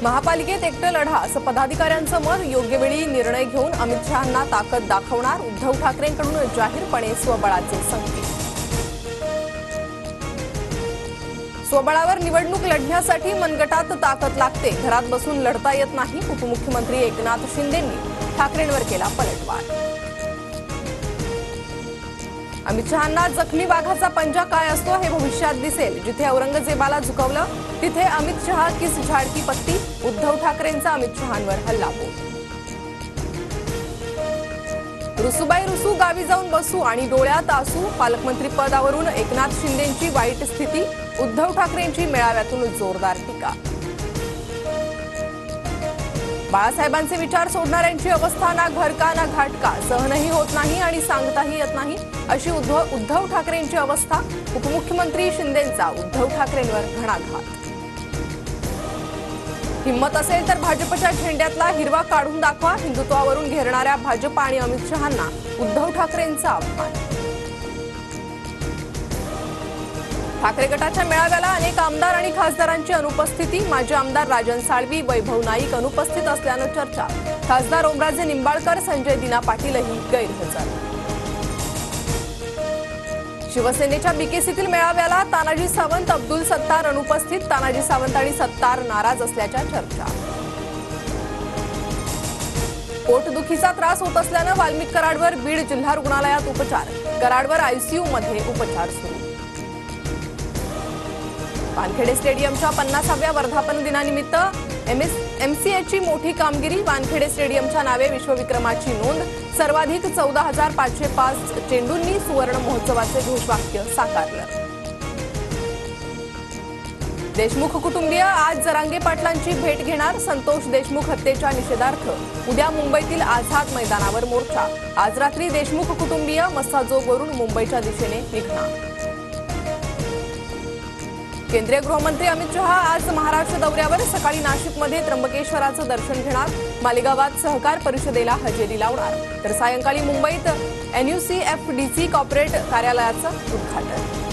महापालिकेत एकटं लढा असं पदाधिकाऱ्यांचं मत। योग्य वेळी निर्णय घेऊन अमित शहांना ताकद दाखवणार। उद्धव ठाकरेंकडून जाहीरपणे स्वबळाचे संकेत। स्वबळावर निवडणूक लढण्यासाठी मनगटात ताकद लागते। घरात बसून लढता येत नाही। उपमुख्यमंत्री एकनाथ शिंदेंनी ठाकरेंवर केला पलटवार। अमित शहांना जखमी वाघाचा पंजा काय असतो हे भविष्यात दिसेल। जिथे औरंगजेबाला झुकवलं तिथे अमित शहा किस झाडकी पत्ती। उद्धव ठाकरेंचा अमित शहांवर हल्लाबोल। रुसूबाई रुसू गावी जाऊन बसू आणि डोळ्यात आसू। पालकमंत्री पदावरून एकनाथ शिंदेंची वाईट स्थिती। उद्धव ठाकरेंची मेळाव्यातून जोरदार टीका। बाळासाहेबांचे विचार सोडणाऱ्यांची अवस्था ना घरका ना घाटका। सहनही होत नाही आणि सांगताही येत नाही अशी उद्धव ठाकरेंची अवस्था। उपमुख्यमंत्री शिंदेंचा उद्धव ठाकरेंवर घणाघात। हिम्मत असेल तर भाजपच्या झेंड्यातला हिरवा काढून दाखवा। हिंदुत्वावरून घेरणाऱ्या भाजप आणि अमित शहांना उद्धव ठाकरेंचा आव्हान। ठाकरे गटाच्या मेळाव्याला अनेक आमदार आणि खासदारांची अनुपस्थिती। माजी आमदार राजन साळवी, वैभव नाईक अनुपस्थित असल्यानं चर्चा। खासदार ओमराजे निंबाळकर, संजय दिना पाटीलही गैरहजर। शिवसेनेच्या बीकेसीतील मेळाव्याला तानाजी सावंत, अब्दुल सत्तार अनुपस्थित। तानाजी सावंत आणि सत्तार नाराज असल्याच्या चर्चा। पोटदुखीचा त्रास होत असल्यानं वाल्मिक कराडवर बीड जिल्हा रुग्णालयात उपचार। कराडवर आयसीयू मध्ये उपचार सुरू। वानखेडे स्टेडियमच्या 50व्या वर्धापन दिनानिमित्त एमसीएची मोठी कामगिरी। वानखेडे स्टेडियमच्या नावे विश्वविक्रमाची नोंद। सर्वाधिक 14,505 चेंडूंनी सुवर्ण महोत्सवाचे घोषवाक्य साकारलं। देशमुख कुटुंबीय आज जरांगे पाटलांची भेट घेणार। संतोष देशमुख हत्येच्या निषेधार्थ उद्या मुंबईतील आझाद मैदानावर मोर्चा। आज रात्री देशमुख कुटुंबीय मस्साजोगवरून मुंबईच्या दिशेने निघणार। केंद्रीय गृहमंत्री अमित शहा आज महाराष्ट्र दौऱ्यावर। सकाळी नाशिकमध्ये त्र्यंबकेश्वराचं दर्शन घेणार। मालेगावात सहकार परिषदेला हजेरी लावणार। तर सायंकाळी मुंबईत NUCFDC कॉर्पोरेट कार्यालयाचं उद्घाटन।